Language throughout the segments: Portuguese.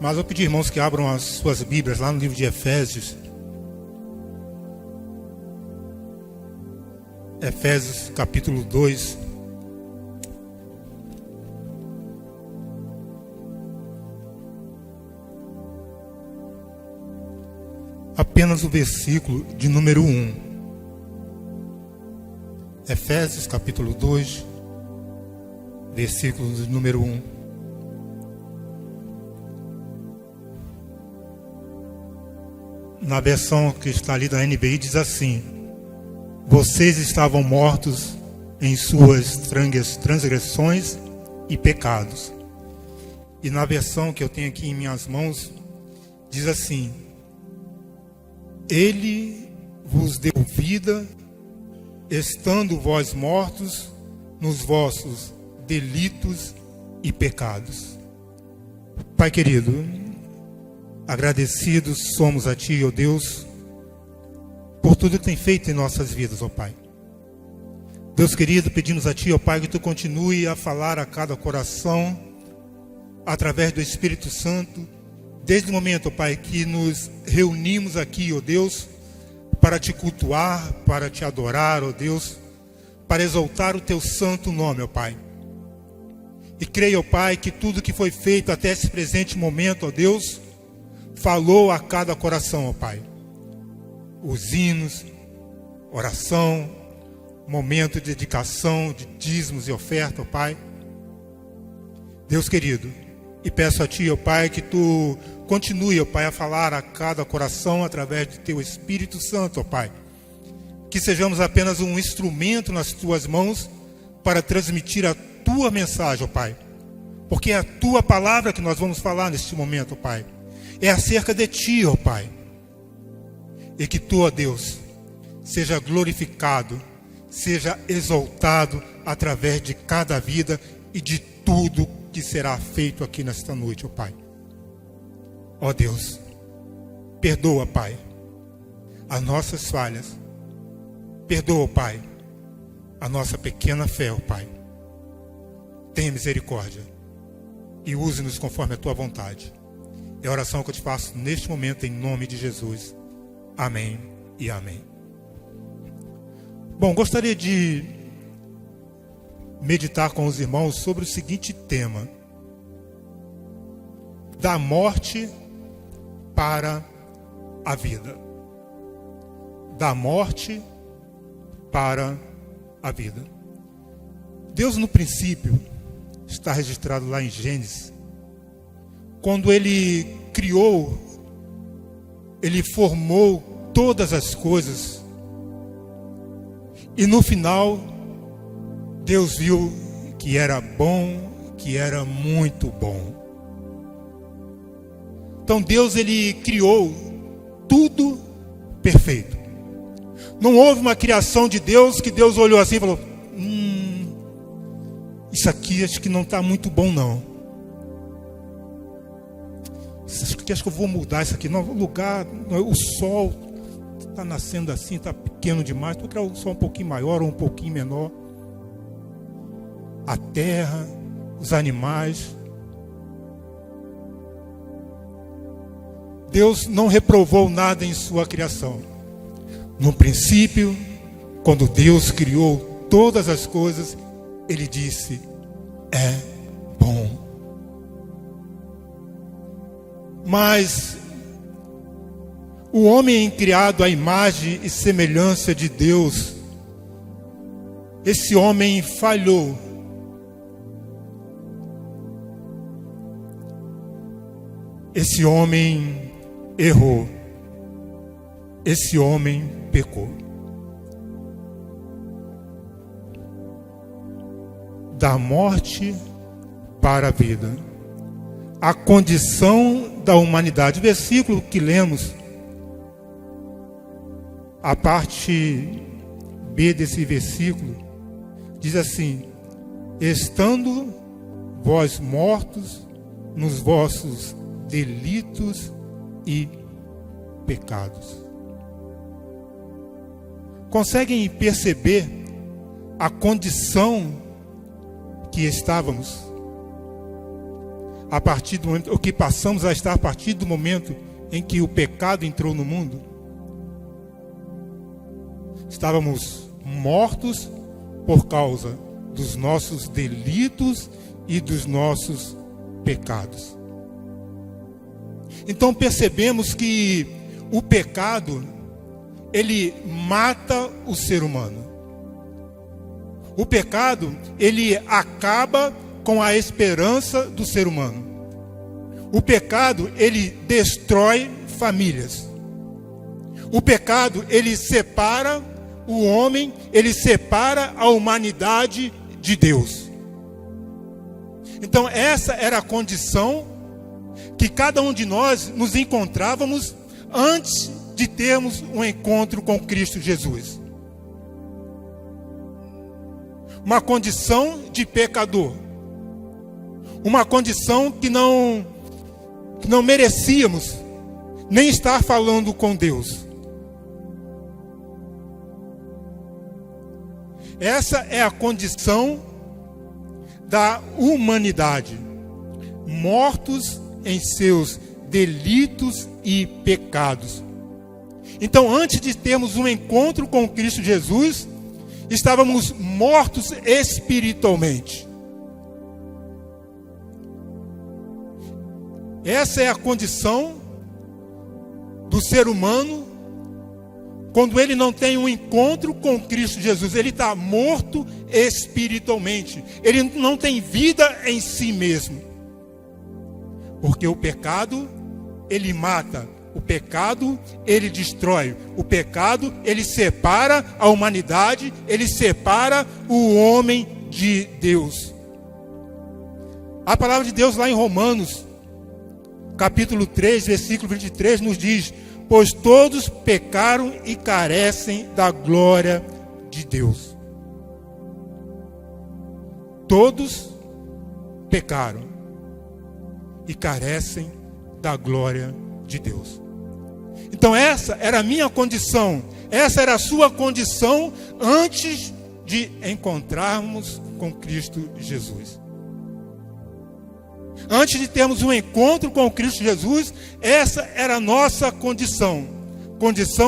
Mas eu pedi, irmãos, que abram as suas Bíblias lá no livro de Efésios. Efésios capítulo 2. Apenas o versículo de número 1. Efésios capítulo 2, versículo de número 1. Na versão que está ali da NBI diz assim: vocês estavam mortos em suas transgressões e pecados. E na versão que eu tenho aqui em minhas mãos diz assim: Ele vos deu vida, estando vós mortos nos vossos delitos e pecados. Pai querido, agradecidos somos a Ti, ó Deus, por tudo que tem feito em nossas vidas, ó Pai. Deus querido, pedimos a Ti, ó Pai, que Tu continue a falar a cada coração, através do Espírito Santo, desde o momento, ó Pai, que nos reunimos aqui, ó Deus, para Te cultuar, para Te adorar, ó Deus, para exaltar o Teu santo nome, ó Pai. E creio, ó Pai, que tudo que foi feito até esse presente momento, ó Deus, falou a cada coração, ó Pai. Os hinos, oração, momento de dedicação, de dízimos e oferta, ó Pai. Deus querido, e peço a Ti, ó Pai, que Tu continue, ó Pai, a falar a cada coração através do Teu Espírito Santo, ó Pai. Que sejamos apenas um instrumento nas Tuas mãos para transmitir a Tua mensagem, ó Pai. Porque é a Tua palavra que nós vamos falar neste momento, ó Pai. É acerca de Ti, ó Pai. E que Tu, ó Deus, seja glorificado, seja exaltado através de cada vida e de tudo que será feito aqui nesta noite, ó Pai. Ó Deus, perdoa, Pai, as nossas falhas. Perdoa, Pai, a nossa pequena fé, ó Pai. Tenha misericórdia e use-nos conforme a Tua vontade. É a oração que eu te faço neste momento, em nome de Jesus. Amém e amém. Bom, gostaria de meditar com os irmãos sobre o seguinte tema: da morte para a vida. Da morte para a vida. Deus, no princípio, está registrado lá em Gênesis. Quando Ele criou, Ele formou todas as coisas. E no final, Deus viu que era bom, que era muito bom. Então Deus, Ele criou tudo perfeito. Não houve uma criação de Deus que Deus olhou assim e falou: isso aqui acho que não está muito bom não. Acho que eu vou mudar isso aqui. Não, o lugar, o sol está nascendo assim, está pequeno demais. Tu quer o sol um pouquinho maior ou um pouquinho menor. A terra, os animais. Deus não reprovou nada em sua criação. No princípio, quando Deus criou todas as coisas, Ele disse: é bom. Mas o homem criado à imagem e semelhança de Deus, esse homem falhou. Esse homem errou. Esse homem pecou. Da morte para a vida. A condição da humanidade. Versículo que lemos, a parte B desse versículo, diz assim: estando vós mortos nos vossos delitos e pecados. Conseguem perceber a condição que estávamos? a partir do momento, o que passamos a estar a partir do momento em que o pecado entrou no mundo. Estávamos mortos por causa dos nossos delitos e dos nossos pecados. Então percebemos que o pecado, ele mata o ser humano. O pecado, ele acaba com a esperança do ser humano. O pecado, ele destrói famílias. O pecado, ele separa o homem, ele separa a humanidade de Deus. Então essa era a condição que cada um de nós nos encontrávamos antes de termos um encontro com Cristo Jesus. Uma condição de pecador. Uma condição que não merecíamos nem estar falando com Deus. Essa é a condição da humanidade, mortos em seus delitos e pecados. Então, antes de termos um encontro com Cristo Jesus, estávamos mortos espiritualmente. Essa é a condição do ser humano quando ele não tem um encontro com Cristo Jesus. Ele está morto espiritualmente. Ele não tem vida em si mesmo. Porque o pecado, ele mata. O pecado, ele destrói. O pecado, ele separa a humanidade. Ele separa o homem de Deus. A palavra de Deus lá em Romanos, capítulo 3, versículo 23, nos diz: pois todos pecaram e carecem da glória de Deus. Todos pecaram e carecem da glória de Deus. Então essa era a minha condição, essa era a sua condição antes de encontrarmos com Cristo Jesus. Antes de termos um encontro com Cristo Jesus, essa era a nossa condição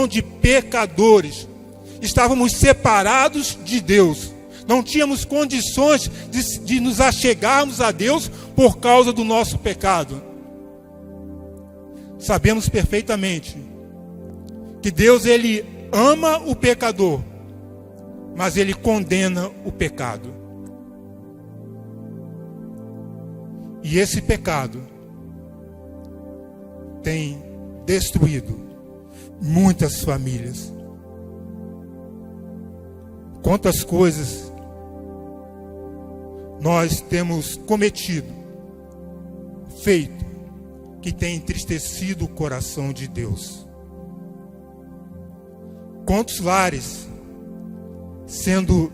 de pecadores. Estávamos separados de Deus. Não tínhamos condições de nos achegarmos a Deus por causa do nosso pecado. Sabemos perfeitamente que Deus, ele ama o pecador, mas ele condena o pecado. E esse pecado tem destruído muitas famílias. Quantas coisas nós temos cometido, feito, que tem entristecido o coração de Deus. Quantos lares sendo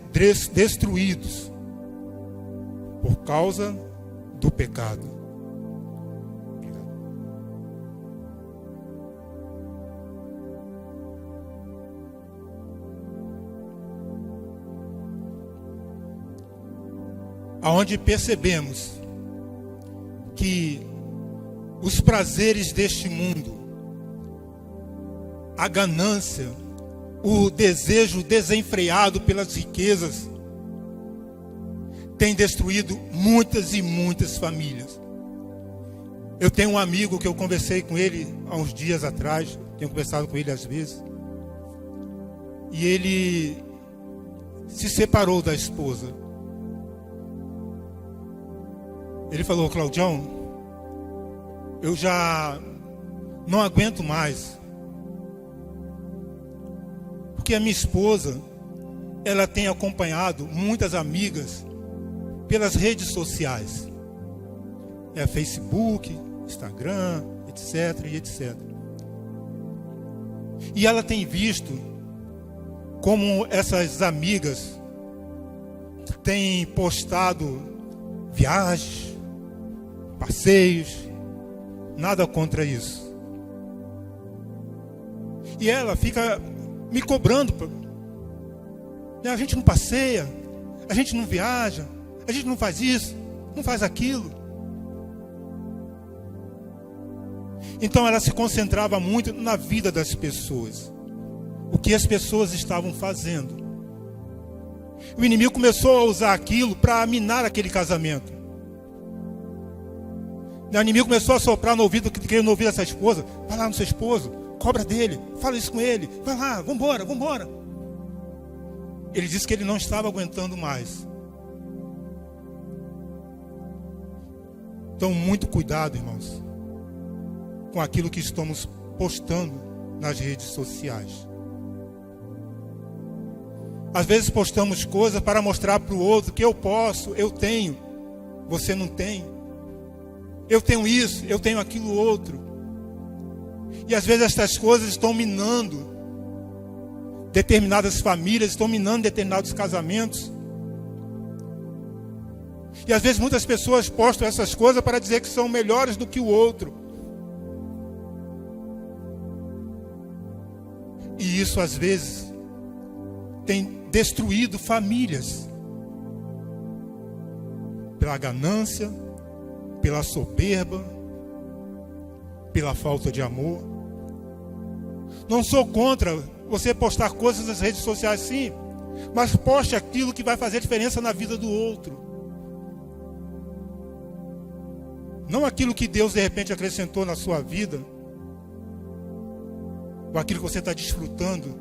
destruídos por causa do pecado. Aonde percebemos que os prazeres deste mundo, a ganância, o desejo desenfreado pelas riquezas, tem destruído muitas e muitas famílias. Eu tenho um amigo que eu conversei com ele há uns dias atrás, tenho conversado com ele às vezes, e ele se separou da esposa. Ele falou: Claudião, eu já não aguento mais, porque a minha esposa, ela tem acompanhado muitas amigas pelas redes sociais, Facebook, Instagram, etc, e etc. E ela tem visto como essas amigas têm postado viagens, passeios, nada contra isso. E ela fica me cobrando: a gente não passeia, a gente não viaja, a gente não faz isso, não faz aquilo. Então ela se concentrava muito na vida das pessoas, o que as pessoas estavam fazendo. O inimigo começou a usar aquilo para minar aquele casamento. O inimigo começou a soprar no ouvido, querendo no ouvido dessa esposa. Vai lá no seu esposo, cobra dele, fala isso com ele, vai lá, vambora, vambora. Ele disse que ele não estava aguentando mais. Então, muito cuidado, irmãos, com aquilo que estamos postando nas redes sociais. Às vezes postamos coisas para mostrar para o outro que eu posso, eu tenho, você não tem. Eu tenho isso, eu tenho aquilo outro. E às vezes essas coisas estão minando determinadas famílias, estão minando determinados casamentos. E às vezes muitas pessoas postam essas coisas para dizer que são melhores do que o outro. E isso às vezes tem destruído famílias. Pela ganância, pela soberba, pela falta de amor. Não sou contra você postar coisas nas redes sociais, sim, mas poste aquilo que vai fazer diferença na vida do outro. Não aquilo que Deus de repente acrescentou na sua vida, ou aquilo que você está desfrutando,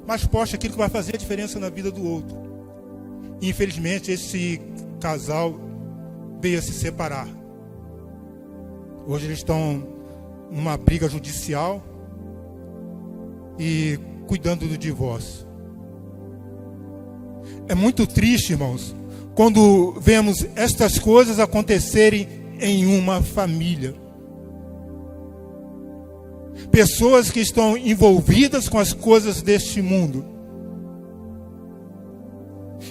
mas poste aquilo que vai fazer a diferença na vida do outro. E, infelizmente, esse casal veio a se separar. Hoje eles estão numa briga judicial e cuidando do divórcio. É muito triste, irmãos, quando vemos estas coisas acontecerem em uma família. Pessoas que estão envolvidas com as coisas deste mundo.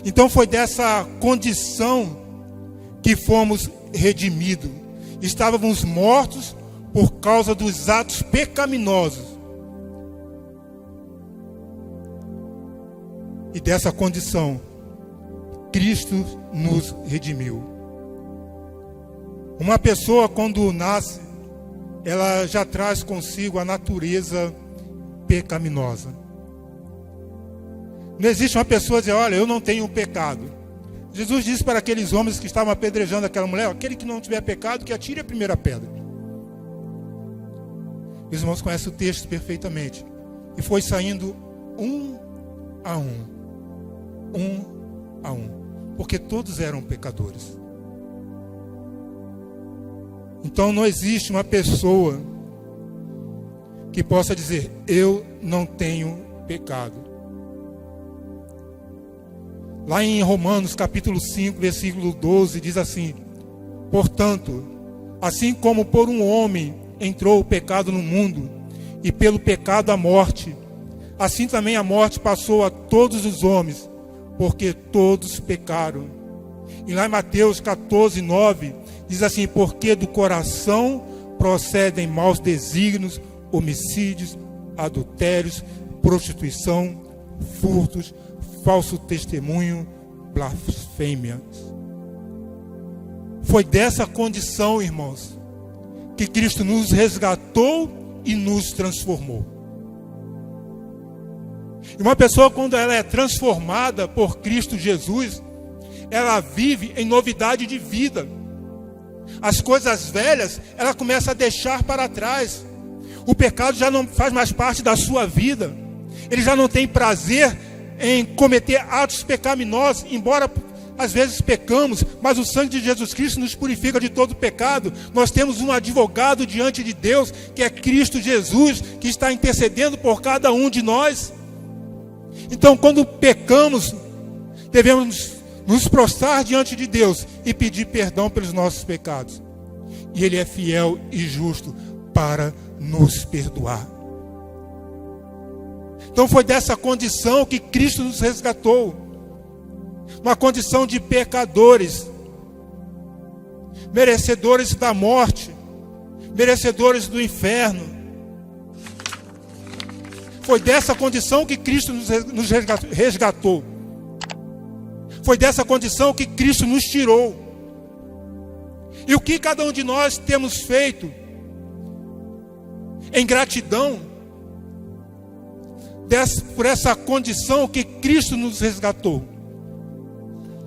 Então foi dessa condição que fomos redimidos. Estávamos mortos por causa dos atos pecaminosos. E dessa condição, Cristo nos redimiu. Uma pessoa, quando nasce, ela já traz consigo a natureza pecaminosa. Não existe uma pessoa dizer, olha, eu não tenho pecado. Jesus disse para aqueles homens que estavam apedrejando aquela mulher, aquele que não tiver pecado, que atire a primeira pedra. Os irmãos conhecem o texto perfeitamente. E foi saindo um a um, porque todos eram pecadores. Então não existe uma pessoa que possa dizer, eu não tenho pecado. Lá em Romanos capítulo 5, versículo 12, diz assim, portanto, assim como por um homem entrou o pecado no mundo, e pelo pecado a morte, assim também a morte passou a todos os homens, porque todos pecaram. E lá em Mateus 14, 9, diz assim, porque do coração procedem maus desígnios, homicídios, adultérios, prostituição, furtos, falso testemunho, blasfêmias. Foi dessa condição, irmãos, que Cristo nos resgatou e nos transformou. E uma pessoa, quando ela é transformada por Cristo Jesus, ela vive em novidade de vida. As coisas velhas, ela começa a deixar para trás. O pecado já não faz mais parte da sua vida. Ele já não tem prazer em cometer atos pecaminosos, embora às vezes pecamos, mas o sangue de Jesus Cristo nos purifica de todo pecado. Nós temos um advogado diante de Deus, que é Cristo Jesus, que está intercedendo por cada um de nós. Então, quando pecamos, devemos nos prostrar diante de Deus e pedir perdão pelos nossos pecados. E Ele é fiel e justo para nos perdoar. Então foi dessa condição que Cristo nos resgatou. Uma condição de pecadores, merecedores da morte, merecedores do inferno. Foi dessa condição que Cristo nos resgatou. Foi dessa condição que Cristo nos tirou. E o que cada um de nós temos feito em gratidão por essa condição que Cristo nos resgatou.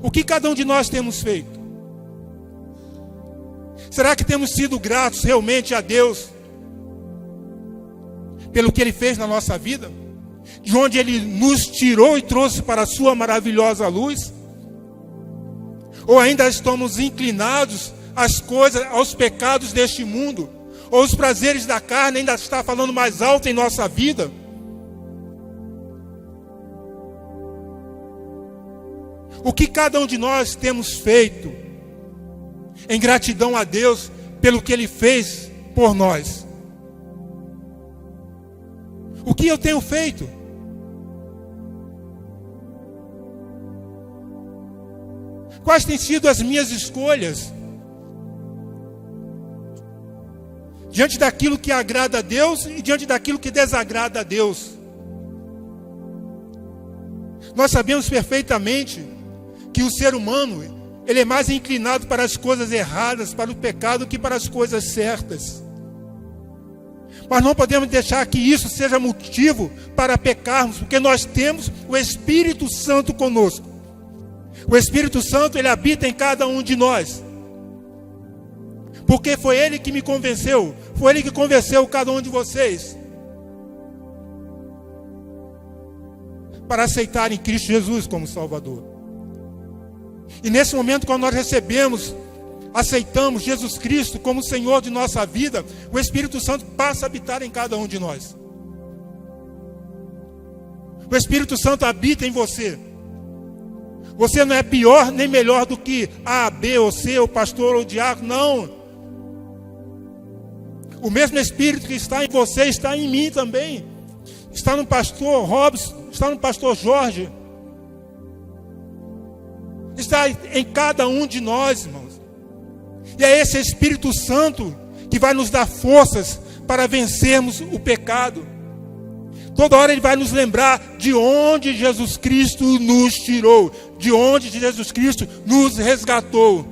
O que cada um de nós temos feito? Será que temos sido gratos realmente a Deus pelo que Ele fez na nossa vida? De onde Ele nos tirou e trouxe para a sua maravilhosa luz? Ou ainda estamos inclinados às coisas, aos pecados deste mundo? Ou os prazeres da carne ainda está falando mais alto em nossa vida? O que cada um de nós temos feito em gratidão a Deus pelo que Ele fez por nós? O que eu tenho feito? Quais têm sido as minhas escolhas? Diante daquilo que agrada a Deus e diante daquilo que desagrada a Deus. Nós sabemos perfeitamente que o ser humano, ele é mais inclinado para as coisas erradas, para o pecado, que para as coisas certas. Mas não podemos deixar que isso seja motivo para pecarmos, porque nós temos o Espírito Santo conosco. O Espírito Santo, ele habita em cada um de nós. Porque foi Ele que me convenceu, foi Ele que convenceu cada um de vocês para aceitarem Cristo Jesus como Salvador. E nesse momento, quando nós aceitamos Jesus Cristo como Senhor de nossa vida, o Espírito Santo passa a habitar em cada um de nós. O Espírito Santo habita em você. Você não é pior nem melhor do que A, B ou C, ou pastor ou diácono, não. O mesmo Espírito que está em você está em mim também. Está no pastor Robson, está no pastor Jorge. Está em cada um de nós, irmãos. E é esse Espírito Santo que vai nos dar forças para vencermos o pecado. Toda hora Ele vai nos lembrar de onde Jesus Cristo nos tirou, de onde Jesus Cristo nos resgatou.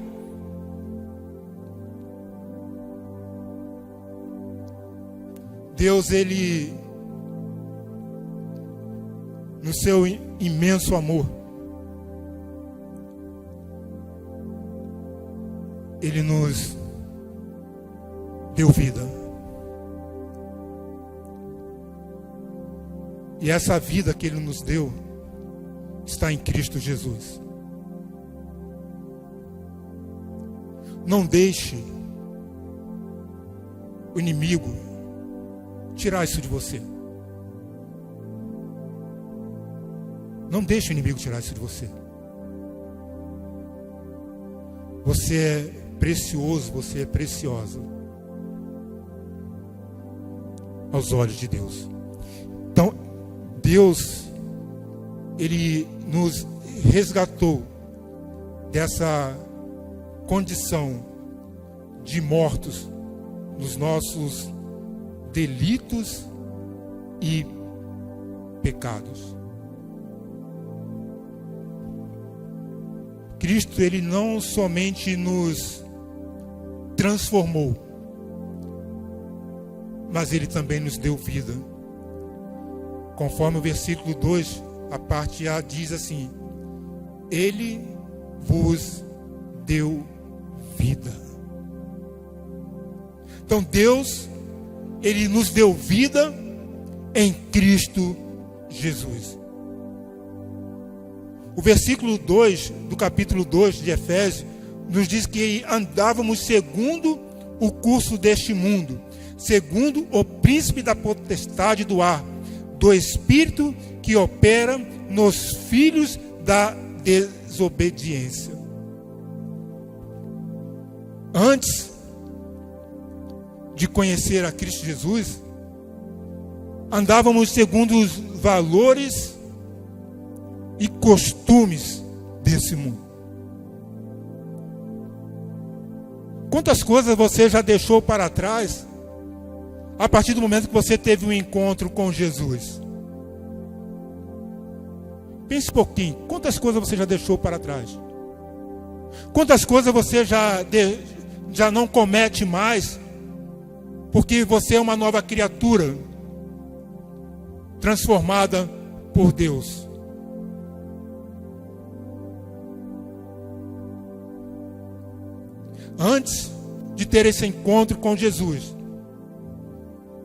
Deus, Ele, no seu imenso amor, Ele nos deu vida. E essa vida que Ele nos deu está em Cristo Jesus. Não deixe o inimigo tirar isso de você. Não deixe o inimigo tirar isso de você. Você é precioso, você é preciosa aos olhos de Deus. Então, Deus, Ele nos resgatou dessa condição de mortos nos nossos delitos e pecados. Cristo, Ele não somente nos transformou, mas Ele também nos deu vida. Conforme o versículo 2, a parte A diz assim: Ele vos deu vida. Então Deus, Ele nos deu vida em Cristo Jesus. O versículo 2 do capítulo 2 de Efésios nos diz que andávamos segundo o curso deste mundo, segundo o príncipe da potestade do ar, do espírito que opera nos filhos da desobediência. Antes de conhecer a Cristo Jesus, andávamos segundo os valores e costumes desse mundo. Quantas coisas você já deixou para trás a partir do momento que você teve um encontro com Jesus? Pense um pouquinho. Quantas coisas você já deixou para trás? Quantas coisas você já não comete mais Porque você é uma nova criatura, transformada por Deus. Antes de ter esse encontro com Jesus,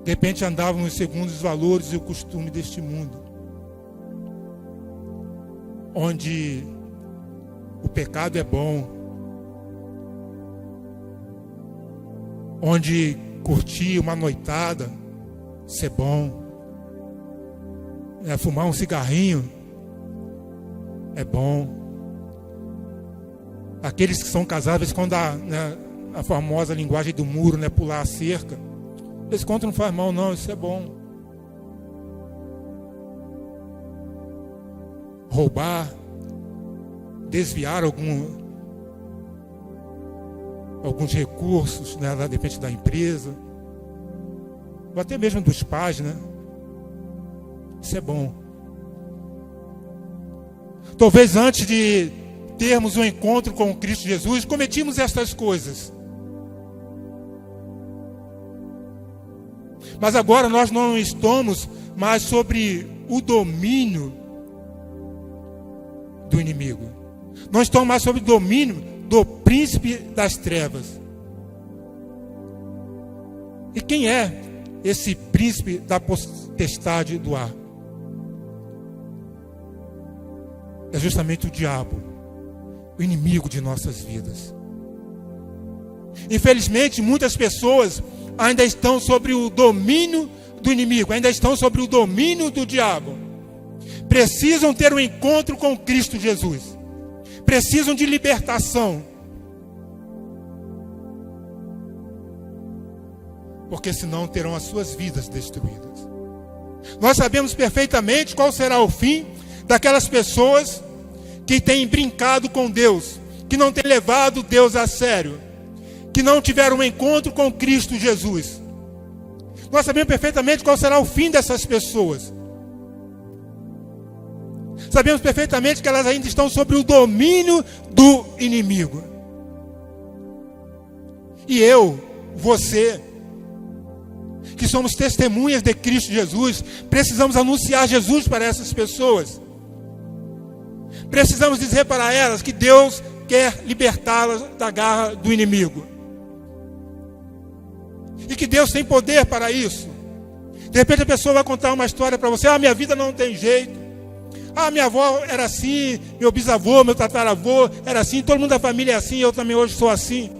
de repente andávamos segundo os valores e o costume deste mundo, onde o pecado é bom, onde curtir uma noitada, isso é bom, fumar um cigarrinho é bom. Aqueles que são casados, quando a famosa linguagem do muro, pular a cerca, esse conto não faz mal não, isso é bom. Roubar, desviar alguns recursos, lá de repente da empresa, ou até mesmo dos pais, isso é bom. Talvez antes de termos um encontro com Cristo Jesus, cometimos estas coisas. Mas agora nós não estamos mais sobre o domínio do inimigo. Não estamos mais sob o domínio do príncipe das trevas. E quem é esse príncipe da potestade do ar? É justamente o diabo, o inimigo de nossas vidas. Infelizmente, muitas pessoas ainda estão sobre o domínio do inimigo, ainda estão sobre o domínio do diabo. Precisam ter um encontro com Cristo Jesus. Precisam de libertação. Porque senão terão as suas vidas destruídas. Nós sabemos perfeitamente qual será o fim daquelas pessoas que têm brincado com Deus, que não têm levado Deus a sério, que não tiveram um encontro com Cristo Jesus. Nós sabemos perfeitamente qual será o fim dessas pessoas. Sabemos perfeitamente que elas ainda estão sob o domínio do inimigo. E eu, você, que somos testemunhas de Cristo Jesus, precisamos anunciar Jesus para essas pessoas. Precisamos dizer para elas que Deus quer libertá-las da garra do inimigo. E que Deus tem poder para isso. De repente a pessoa vai contar uma história para você. Minha vida não tem jeito. Minha avó era assim, meu bisavô, meu tataravô era assim, todo mundo da família é assim, eu também hoje sou assim.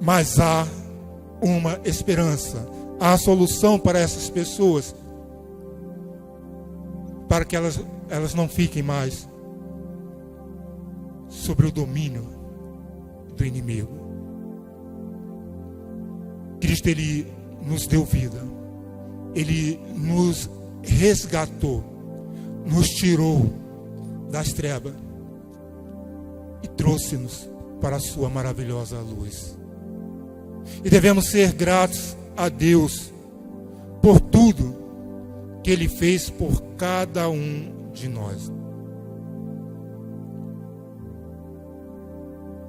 Mas há uma esperança, há solução para essas pessoas, para que elas não fiquem mais sobre o domínio do inimigo. Cristo, Ele nos deu vida, Ele nos resgatou, nos tirou das trevas e trouxe-nos para a sua maravilhosa luz. E devemos ser gratos a Deus por tudo que Ele fez por cada um de nós.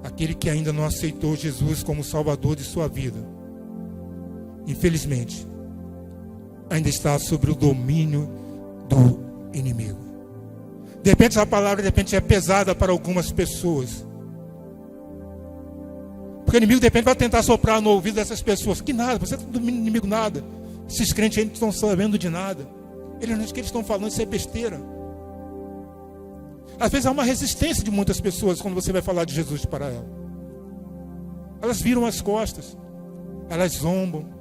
Aquele que ainda não aceitou Jesus como Salvador de sua vida, infelizmente, ainda está sob o domínio do inimigo. De repente essa palavra é pesada para algumas pessoas. Porque o inimigo de repente vai tentar soprar no ouvido dessas pessoas. Que nada, você não está domínio do inimigo nada. Esses crentes aí não estão sabendo de nada. Eles não sabem o que eles estão falando, isso é besteira. Às vezes há uma resistência de muitas pessoas quando você vai falar de Jesus para elas. Elas viram as costas. Elas zombam.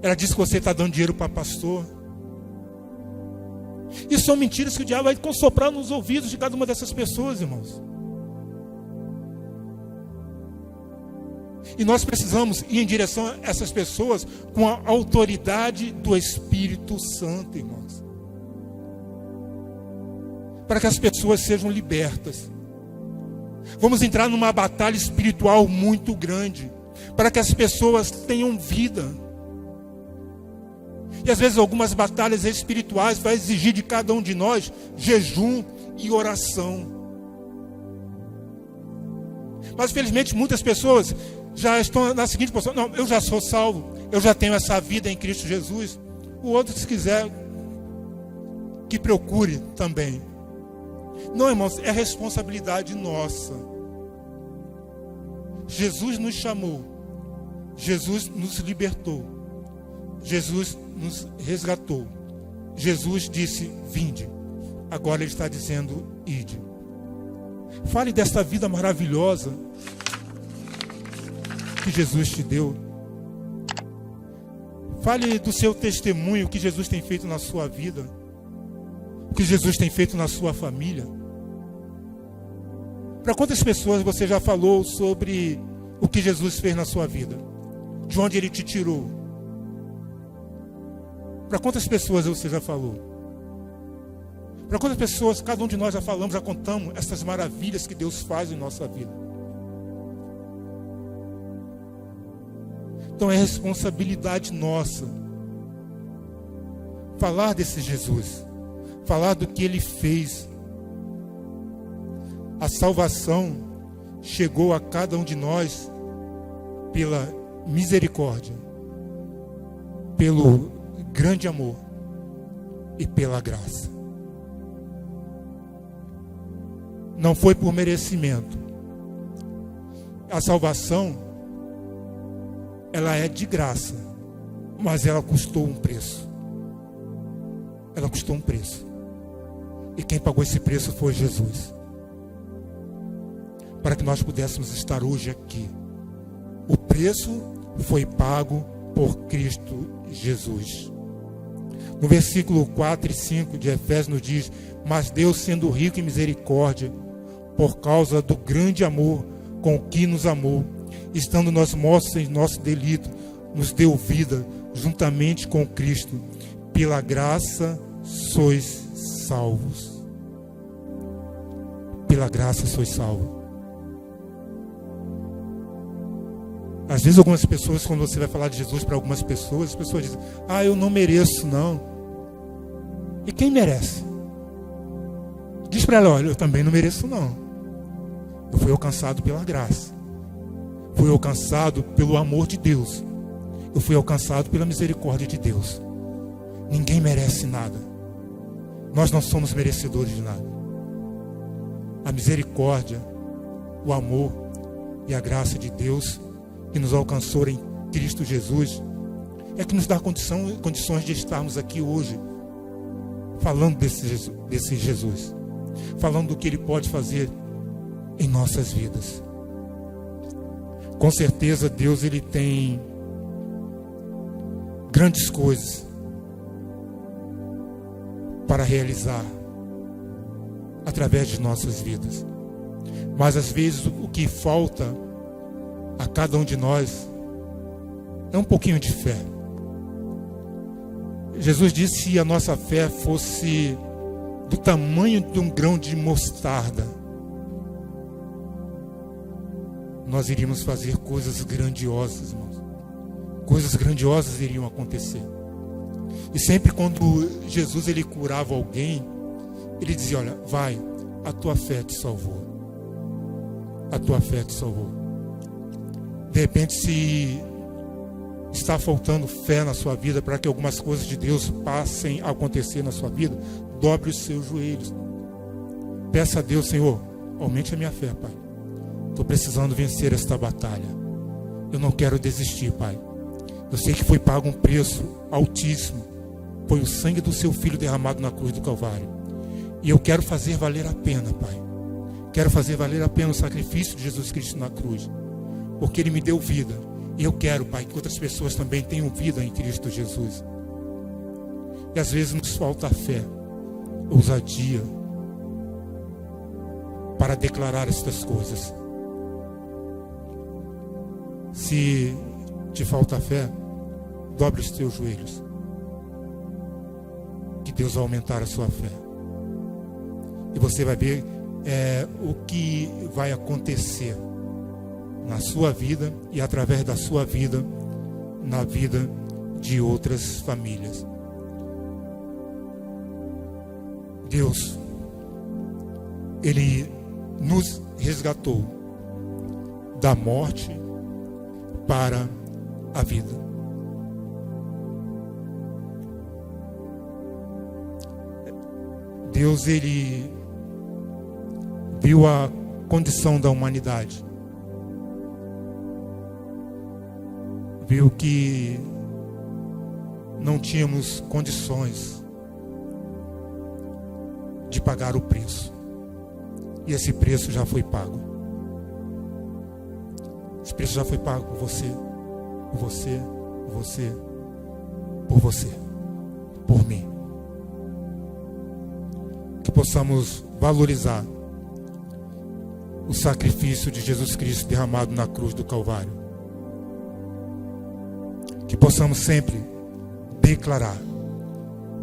Ela diz que você está dando dinheiro para pastor. Isso são mentiras que o diabo vai soprar nos ouvidos de cada uma dessas pessoas, irmãos. E nós precisamos ir em direção a essas pessoas com a autoridade do Espírito Santo, irmãos. Para que as pessoas sejam libertas. Vamos entrar numa batalha espiritual muito grande, para que as pessoas tenham vida. E às vezes algumas batalhas espirituais vai exigir de cada um de nós jejum e oração. Mas, felizmente, muitas pessoas já estão na seguinte posição: não, eu já sou salvo, eu já tenho essa vida em Cristo Jesus. O outro, se quiser, que procure também. Não, irmãos, é responsabilidade nossa. Jesus nos chamou, Jesus nos libertou, Jesus nos resgatou. Jesus disse: vinde. Agora Ele está dizendo: ide. Fale desta vida maravilhosa que Jesus te deu. Fale do seu testemunho, o que Jesus tem feito na sua vida, o que Jesus tem feito na sua família. Para quantas pessoas você já falou sobre o que Jesus fez na sua vida? De onde Ele te tirou? Para quantas pessoas você já falou? Para quantas pessoas, cada um de nós já falamos, já contamos essas maravilhas que Deus faz em nossa vida? Então é responsabilidade nossa falar desse Jesus, falar do que Ele fez. A salvação chegou a cada um de nós pela misericórdia, pelo grande amor e pela graça. Não foi por merecimento. A salvação, ela é de graça, mas ela custou um preço. Ela custou um preço. E quem pagou esse preço foi Jesus. Para que nós pudéssemos estar hoje aqui. O preço foi pago por Cristo Jesus. No versículo 4 e 5 de Efésios nos diz: mas Deus, sendo rico em misericórdia, por causa do grande amor com que nos amou, estando nós mortos em nosso delito, nos deu vida juntamente com Cristo. Pela graça sois salvos. Pela graça sois salvos. Às vezes algumas pessoas, quando você vai falar de Jesus para algumas pessoas, as pessoas dizem: ah, eu não mereço não. E quem merece? Diz para ela: olha, eu também não mereço não. Eu fui alcançado pela graça. Fui alcançado pelo amor de Deus. Eu fui alcançado pela misericórdia de Deus. Ninguém merece nada. Nós não somos merecedores de nada. A misericórdia, o amor e a graça de Deus que nos alcançou em Cristo Jesus é que nos dá condições de estarmos aqui hoje falando desse Jesus, falando do que Ele pode fazer em nossas vidas. Com certeza Deus, Ele tem grandes coisas para realizar através de nossas vidas. Mas às vezes o que falta a cada um de nós é um pouquinho de fé. Jesus disse: se a nossa fé fosse do tamanho de um grão de mostarda, nós iríamos fazer coisas grandiosas, irmãos. Coisas grandiosas iriam acontecer. E sempre quando Jesus ele curava alguém, Ele dizia: olha, vai, a tua fé te salvou. A tua fé te salvou. De repente, se está faltando fé na sua vida para que algumas coisas de Deus passem a acontecer na sua vida, dobre os seus joelhos. Peça a Deus: Senhor, aumente a minha fé, Pai. Estou precisando vencer esta batalha. Eu não quero desistir, Pai. Eu sei que foi pago um preço altíssimo. Foi o sangue do seu Filho derramado na cruz do Calvário. E eu quero fazer valer a pena, Pai. Quero fazer valer a pena o sacrifício de Jesus Cristo na cruz. Porque Ele me deu vida. E eu quero, Pai, que outras pessoas também tenham vida em Cristo Jesus. E às vezes nos falta fé, ousadia, para declarar estas coisas. Se te falta fé, dobre os teus joelhos. Que Deus vai aumentar a sua fé. E você vai ver o que vai acontecer na sua vida e através da sua vida, na vida de outras famílias. Deus, Ele nos resgatou. da morte para a vida. Deus, ele viu a condição da humanidade, viu que não tínhamos condições de pagar o preço, e esse preço já foi pago. Esse preço já foi pago por você, por você, por você, por você, por mim. Que possamos valorizar o sacrifício de Jesus Cristo derramado na cruz do Calvário. Que possamos sempre declarar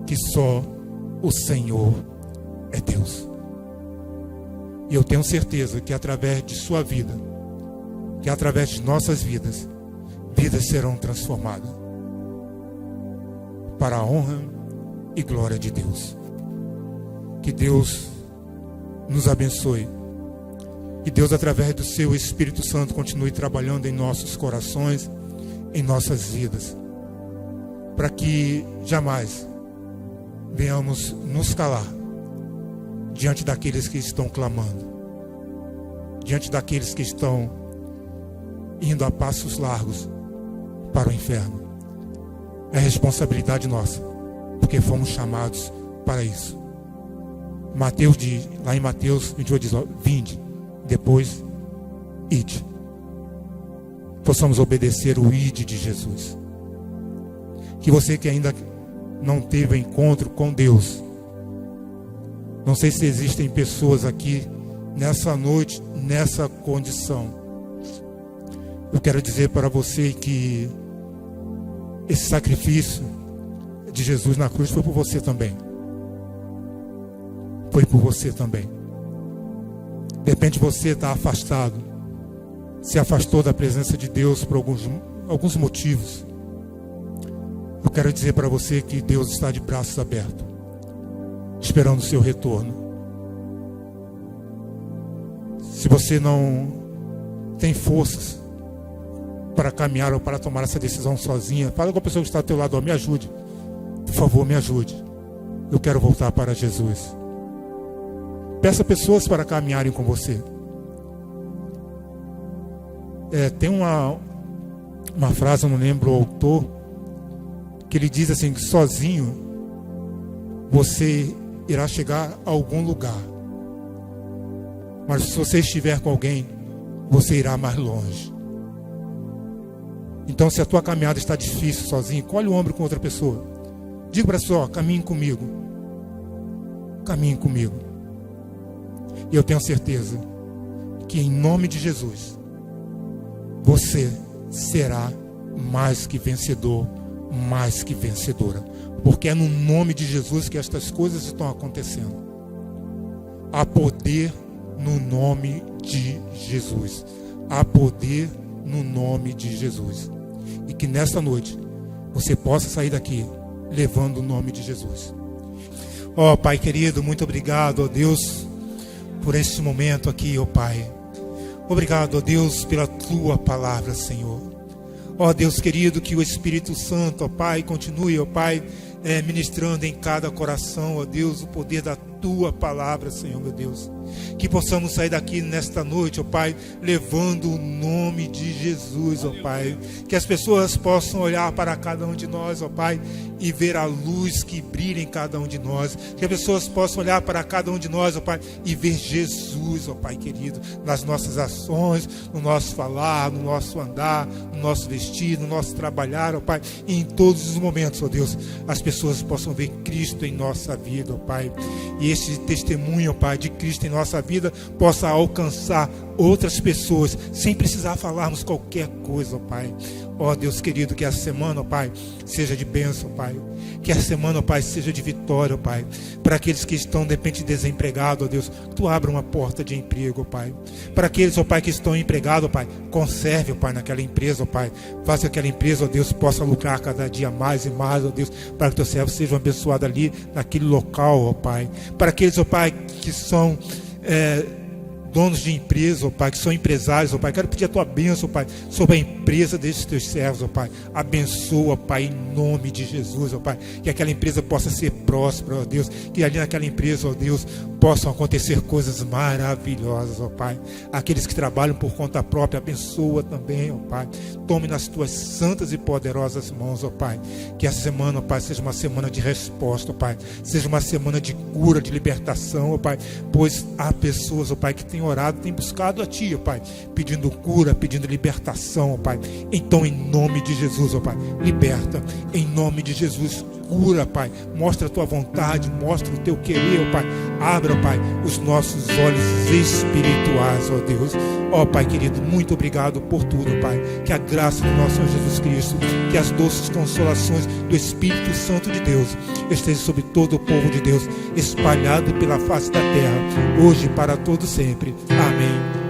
que só o Senhor é Deus. E eu tenho certeza que através de sua vida, que através de nossas vidas, vidas serão transformadas para a honra e glória de Deus. Que Deus nos abençoe. Que Deus, através do seu Espírito Santo, continue trabalhando em nossos corações, em nossas vidas, para que jamais venhamos nos calar diante daqueles que estão clamando, diante daqueles que estão indo a passos largos para o inferno. É responsabilidade nossa, porque fomos chamados para isso. Mateus diz, lá em Mateus 28 diz, vinde, depois ide. Possamos obedecer o ide de Jesus. Que você que ainda não teve encontro com Deus, não sei se existem pessoas aqui nessa noite, nessa condição. Eu quero dizer para você que esse sacrifício de Jesus na cruz foi por você também. Foi por você também. De repente você está afastado, se afastou da presença de Deus por alguns motivos. Eu quero dizer para você que Deus está de braços abertos, esperando o seu retorno. Se você não tem forças para caminhar ou para tomar essa decisão sozinha, fala com a pessoa que está ao teu lado, me ajude, por favor, me ajude. Eu quero voltar para Jesus. Peça pessoas para caminharem com você. Tem uma frase, eu não lembro o autor, que ele diz assim, que sozinho você irá chegar a algum lugar, mas se você estiver com alguém, você irá mais longe. Então, se a tua caminhada está difícil sozinho, colhe o ombro com outra pessoa. Diga para a pessoa, caminhe comigo. Caminhe comigo. E eu tenho certeza que em nome de Jesus, você será mais que vencedor, mais que vencedora. Porque é no nome de Jesus que estas coisas estão acontecendo. Há poder no nome de Jesus. Há poder no nome de Jesus. E que nesta noite você possa sair daqui levando o nome de Jesus. Ó Pai querido, muito obrigado, ó Deus, por este momento aqui, ó Pai. Obrigado, ó Deus, pela tua palavra, Senhor. Ó Deus querido, que o Espírito Santo, ó Pai, continue, ó Pai, ministrando em cada coração, ó Deus, o poder da tua palavra, Senhor, meu Deus. Que possamos sair daqui nesta noite, ó Pai, levando o nome de Jesus, ó Pai. Que as pessoas possam olhar para cada um de nós, ó Pai, e ver a luz que brilha em cada um de nós. Que as pessoas possam olhar para cada um de nós, ó Pai, e ver Jesus, ó Pai querido, nas nossas ações, no nosso falar, no nosso andar, no nosso vestir, no nosso trabalhar, ó Pai. E em todos os momentos, ó Deus, as pessoas possam ver Cristo em nossa vida, ó Pai. E esse testemunho, ó Pai, de Cristo em nossa vida possa alcançar outras pessoas, sem precisar falarmos qualquer coisa, ó Pai. Ó Deus querido, que a semana, ó Pai, seja de bênção, ó Pai. Que a semana, ó Pai, seja de vitória, ó Pai. Para aqueles que estão, de repente, desempregados, ó Deus, Tu abra uma porta de emprego, ó Pai. Para aqueles, ó Pai, que estão empregados, ó Pai, conserve, ó Pai, naquela empresa, ó Pai. Faça que aquela empresa, ó Deus, possa lucrar cada dia mais e mais, ó Deus, para que Teus servos sejam abençoados ali, naquele local, ó Pai. Para aqueles, ó Pai, que são donos de empresa, ó Pai, que são empresários, ó Pai, quero pedir a Tua bênção, ó Pai, sobre a empresa desses Teus servos, ó Pai. Abençoa, Pai, em nome de Jesus, ó Pai, que aquela empresa possa ser próspera, ó Deus, que ali naquela empresa, ó Deus, possam acontecer coisas maravilhosas, ó Pai. Aqueles que trabalham por conta própria, abençoa também, ó Pai. Tome nas Tuas santas e poderosas mãos, ó Pai, que essa semana, ó Pai, seja uma semana de resposta, ó Pai, seja uma semana de cura, de libertação, ó Pai, pois há pessoas, ó Pai, que têm orado, têm buscado a Ti, ó Pai, pedindo cura, pedindo libertação, ó Pai. Então, em nome de Jesus, ó Pai, liberta, em nome de Jesus, cura, Pai, mostra a Tua vontade, mostra o Teu querer, ó Pai, abra, ó Pai, os nossos olhos espirituais, ó Deus. Ó Pai querido, muito obrigado por tudo, Pai, que a graça do nosso Senhor Jesus Cristo, que as doces consolações do Espírito Santo de Deus esteja sobre todo o povo de Deus, espalhado pela face da terra, hoje e para todo sempre. Amém.